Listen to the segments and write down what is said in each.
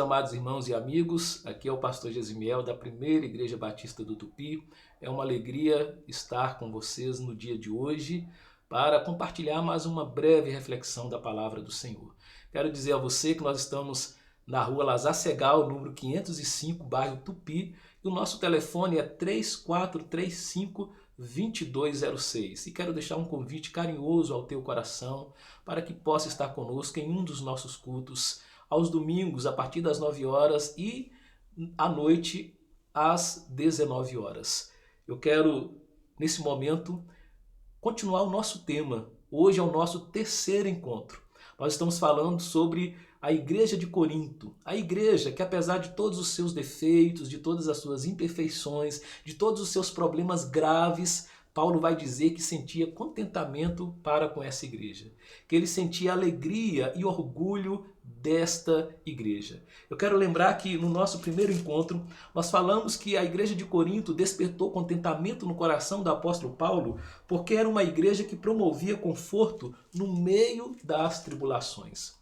Amados irmãos e amigos, aqui é o pastor Gesimiel da Primeira Igreja Batista do Tupi. É uma alegria estar com vocês no dia de hoje para compartilhar mais uma breve reflexão da palavra do Senhor. Quero dizer a você que nós estamos na rua Lazar Segal, número 505, bairro Tupi, e o nosso telefone é 3435-2206. E quero deixar um convite carinhoso ao teu coração para que possa estar conosco em um dos nossos cultos aos domingos, a partir das 9 horas e à noite, às 19 horas. Eu quero, nesse momento, continuar o nosso tema. Hoje é o nosso terceiro encontro. Nós estamos falando sobre a igreja de Corinto. A igreja que, apesar de todos os seus defeitos, de todas as suas imperfeições, de todos os seus problemas graves, Paulo vai dizer que sentia contentamento para com essa igreja, que ele sentia alegria e orgulho desta igreja. Eu quero lembrar que no nosso primeiro encontro nós falamos que a igreja de Corinto despertou contentamento no coração do apóstolo Paulo porque era uma igreja que promovia conforto no meio das tribulações.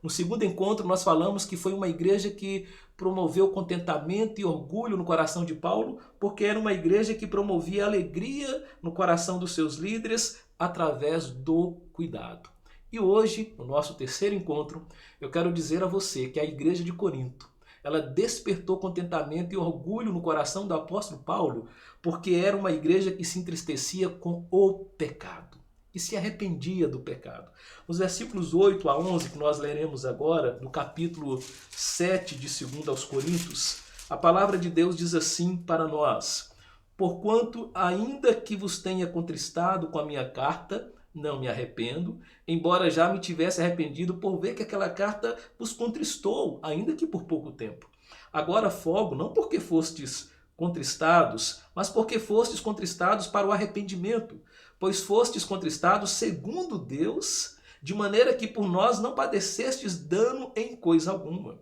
No segundo encontro nós falamos que foi uma igreja que promoveu contentamento e orgulho no coração de Paulo, porque era uma igreja que promovia alegria no coração dos seus líderes através do cuidado. E hoje, no nosso terceiro encontro, eu quero dizer a você que a igreja de Corinto, ela despertou contentamento e orgulho no coração do apóstolo Paulo, porque era uma igreja que se entristecia com o pecado e se arrependia do pecado. Nos versículos 8 a 11, que nós leremos agora, no capítulo 7 de 2 aos Coríntios, a palavra de Deus diz assim para nós: porquanto, ainda que vos tenha contristado com a minha carta, não me arrependo, embora já me tivesse arrependido por ver que aquela carta vos contristou, ainda que por pouco tempo. Agora folgo, não porque fostes contristados, mas porque fostes contristados para o arrependimento, pois fostes contristados segundo Deus, de maneira que por nós não padecestes dano em coisa alguma.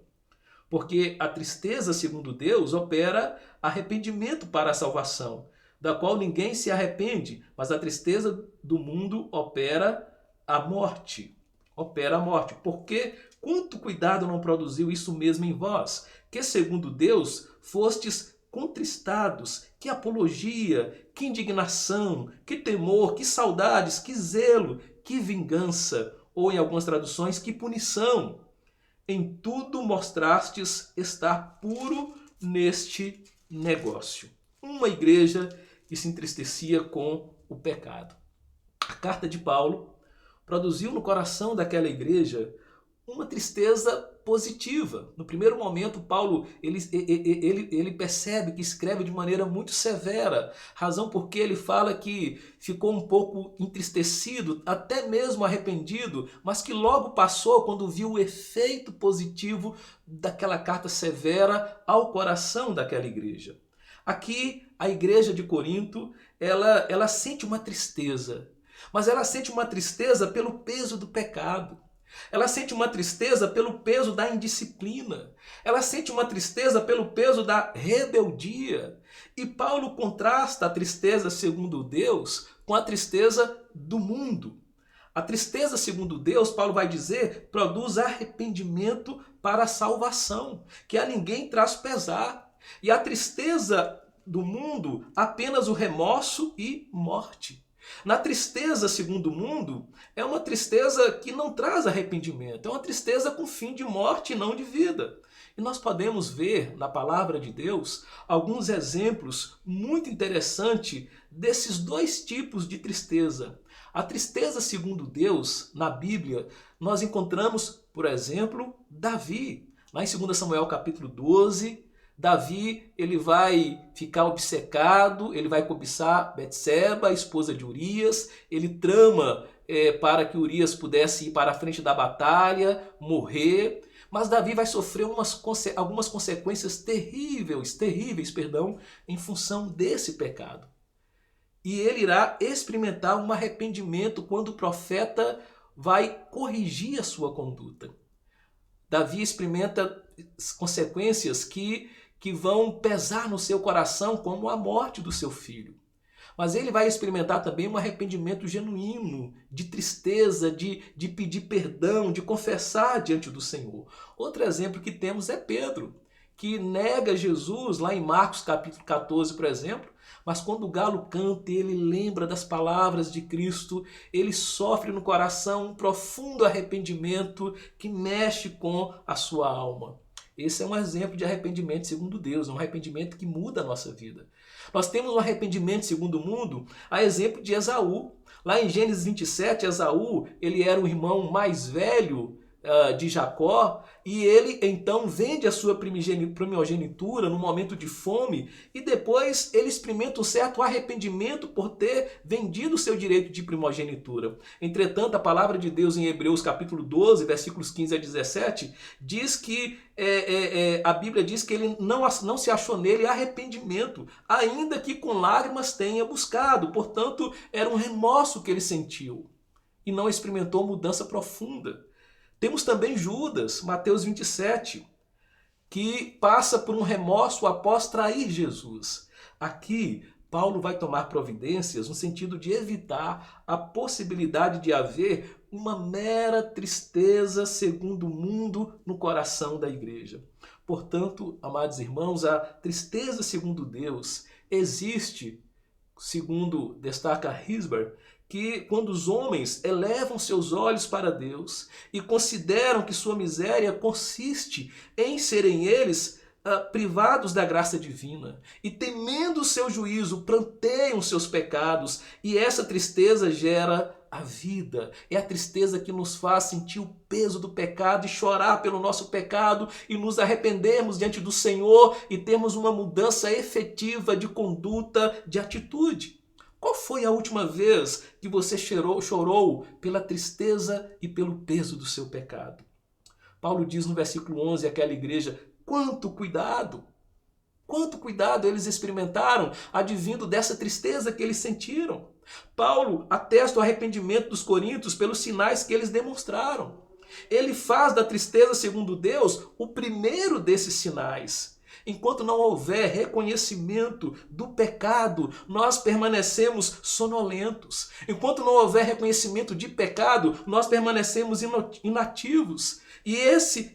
Porque a tristeza, segundo Deus, opera arrependimento para a salvação, da qual ninguém se arrepende, mas a tristeza do mundo opera a morte. Opera a morte. Porque quanto cuidado não produziu isso mesmo em vós, que segundo Deus fostes contristados, que apologia, que indignação, que temor, que saudades, que zelo, que vingança, ou em algumas traduções, que punição. Em tudo mostrastes estar puro neste negócio. Uma igreja que se entristecia com o pecado. A carta de Paulo produziu no coração daquela igreja uma tristeza positiva. No primeiro momento, Paulo ele percebe que escreve de maneira muito severa, razão porque ele fala que ficou um pouco entristecido, até mesmo arrependido, mas que logo passou quando viu o efeito positivo daquela carta severa ao coração daquela igreja. Aqui, a igreja de Corinto, ela sente uma tristeza, mas ela sente uma tristeza pelo peso do pecado. Ela sente uma tristeza pelo peso da indisciplina. Ela sente uma tristeza pelo peso da rebeldia. E Paulo contrasta a tristeza segundo Deus com a tristeza do mundo. A tristeza segundo Deus, Paulo vai dizer, produz arrependimento para a salvação, que a ninguém traz pesar. E a tristeza do mundo, apenas o remorso e morte. Na tristeza segundo o mundo, é uma tristeza que não traz arrependimento, é uma tristeza com fim de morte e não de vida. E nós podemos ver na palavra de Deus alguns exemplos muito interessantes desses dois tipos de tristeza. A tristeza segundo Deus, na Bíblia, nós encontramos, por exemplo, Davi. Lá em 2 Samuel capítulo 12, Davi ele vai ficar obcecado, ele vai cobiçar Betseba, a esposa de Urias, ele trama para que Urias pudesse ir para a frente da batalha, morrer, mas Davi vai sofrer algumas consequências terríveis, em função desse pecado. E ele irá experimentar um arrependimento quando o profeta vai corrigir a sua conduta. Davi experimenta consequências que vão pesar no seu coração, como a morte do seu filho. mas ele vai experimentar também um arrependimento genuíno, de tristeza, de pedir perdão, de confessar diante do Senhor. Outro exemplo que temos é Pedro, que nega Jesus lá em Marcos capítulo 14, por exemplo, mas quando o galo canta, ele lembra das palavras de Cristo, ele sofre no coração um profundo arrependimento que mexe com a sua alma. Esse é um exemplo de arrependimento segundo Deus, um arrependimento que muda a nossa vida. Nós temos um arrependimento segundo o mundo, a exemplo de Esaú. Lá em Gênesis 27, Esaú, ele era o irmão mais velho de Jacó, e ele então vende a sua primogenitura no momento de fome, e depois ele experimenta um certo arrependimento por ter vendido o seu direito de primogenitura. Entretanto, a palavra de Deus em Hebreus capítulo 12, versículos 15 a 17, diz que a Bíblia diz que ele não se achou nele arrependimento, ainda que com lágrimas tenha buscado. Portanto, era um remorso que ele sentiu e não experimentou mudança profunda. Temos também Judas, Mateus 27, que passa por um remorso após trair Jesus. Aqui, Paulo vai tomar providências no sentido de evitar a possibilidade de haver uma mera tristeza segundo o mundo no coração da igreja. Portanto, amados irmãos, a tristeza segundo Deus existe, segundo destaca Risber, que quando os homens elevam seus olhos para Deus e consideram que sua miséria consiste em serem eles privados da graça divina e temendo o seu juízo, planteiam seus pecados, e essa tristeza gera a vida. É a tristeza que nos faz sentir o peso do pecado e chorar pelo nosso pecado e nos arrependermos diante do Senhor e termos uma mudança efetiva de conduta, de atitude. Qual foi a última vez que você chorou pela tristeza e pelo peso do seu pecado? Paulo diz no versículo 11 àquela igreja, quanto cuidado eles experimentaram advindo dessa tristeza que eles sentiram. Paulo atesta o arrependimento dos coríntios pelos sinais que eles demonstraram. Ele faz da tristeza segundo Deus o primeiro desses sinais. Enquanto não houver reconhecimento do pecado, nós permanecemos sonolentos. Enquanto não houver reconhecimento de pecado, nós permanecemos inativos. E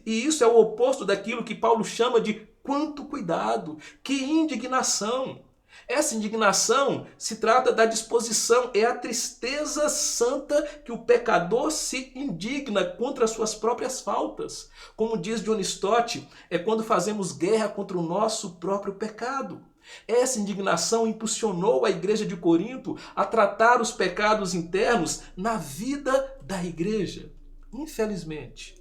isso é o oposto daquilo que Paulo chama de quanto cuidado, que indignação. Essa indignação se trata da disposição, é a tristeza santa que o pecador se indigna contra as suas próprias faltas. Como diz John Stott, é quando fazemos guerra contra o nosso próprio pecado. Essa indignação impulsionou a igreja de Corinto a tratar os pecados internos na vida da igreja. Infelizmente,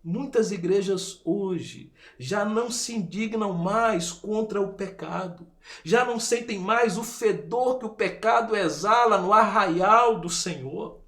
muitas igrejas hoje já não se indignam mais contra o pecado, já não sentem mais o fedor que o pecado exala no arraial do Senhor.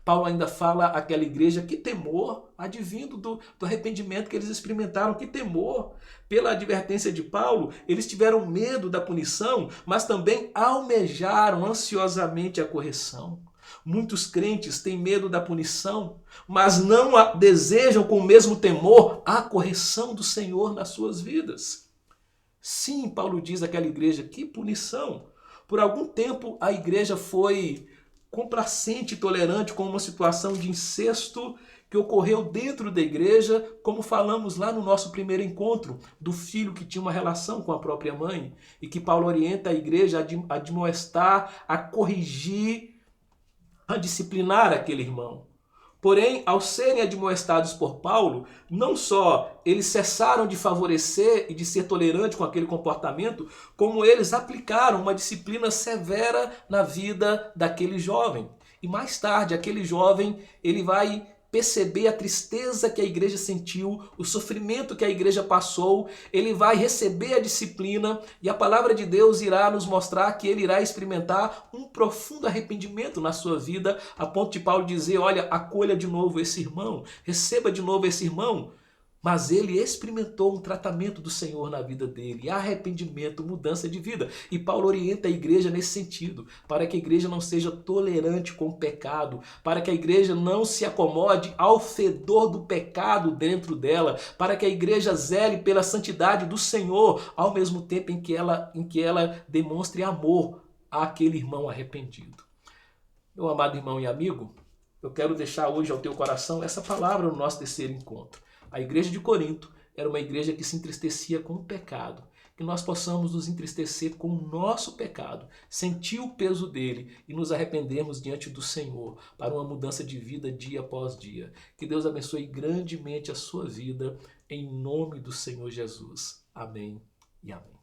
Paulo ainda fala àquela igreja, que temor, advindo do arrependimento que eles experimentaram, que temor. Pela advertência de Paulo, eles tiveram medo da punição, mas também almejaram ansiosamente a correção. Muitos crentes têm medo da punição, mas não desejam com o mesmo temor a correção do Senhor nas suas vidas. Sim, Paulo diz àquela igreja, que punição! Por algum tempo a igreja foi complacente e tolerante com uma situação de incesto que ocorreu dentro da igreja, como falamos lá no nosso primeiro encontro, do filho que tinha uma relação com a própria mãe, e que Paulo orienta a igreja a admoestar, a corrigir, a disciplinar aquele irmão. Porém, ao serem admoestados por Paulo, não só eles cessaram de favorecer e de ser tolerantes com aquele comportamento, como eles aplicaram uma disciplina severa na vida daquele jovem. E mais tarde, aquele jovem ele vai perceber a tristeza que a igreja sentiu, o sofrimento que a igreja passou, ele vai receber a disciplina e a palavra de Deus irá nos mostrar que ele irá experimentar um profundo arrependimento na sua vida, a ponto de Paulo dizer, olha, acolha de novo esse irmão, receba de novo esse irmão. Mas ele experimentou um tratamento do Senhor na vida dele, arrependimento, mudança de vida. E Paulo orienta a igreja nesse sentido, para que a igreja não seja tolerante com o pecado, para que a igreja não se acomode ao fedor do pecado dentro dela, para que a igreja zele pela santidade do Senhor, ao mesmo tempo em que ela demonstre amor àquele irmão arrependido. Meu amado irmão e amigo, eu quero deixar hoje ao teu coração essa palavra no nosso terceiro encontro. A igreja de Corinto era uma igreja que se entristecia com o pecado. Que nós possamos nos entristecer com o nosso pecado, sentir o peso dele e nos arrependermos diante do Senhor para uma mudança de vida dia após dia. Que Deus abençoe grandemente a sua vida, em nome do Senhor Jesus. Amém e amém.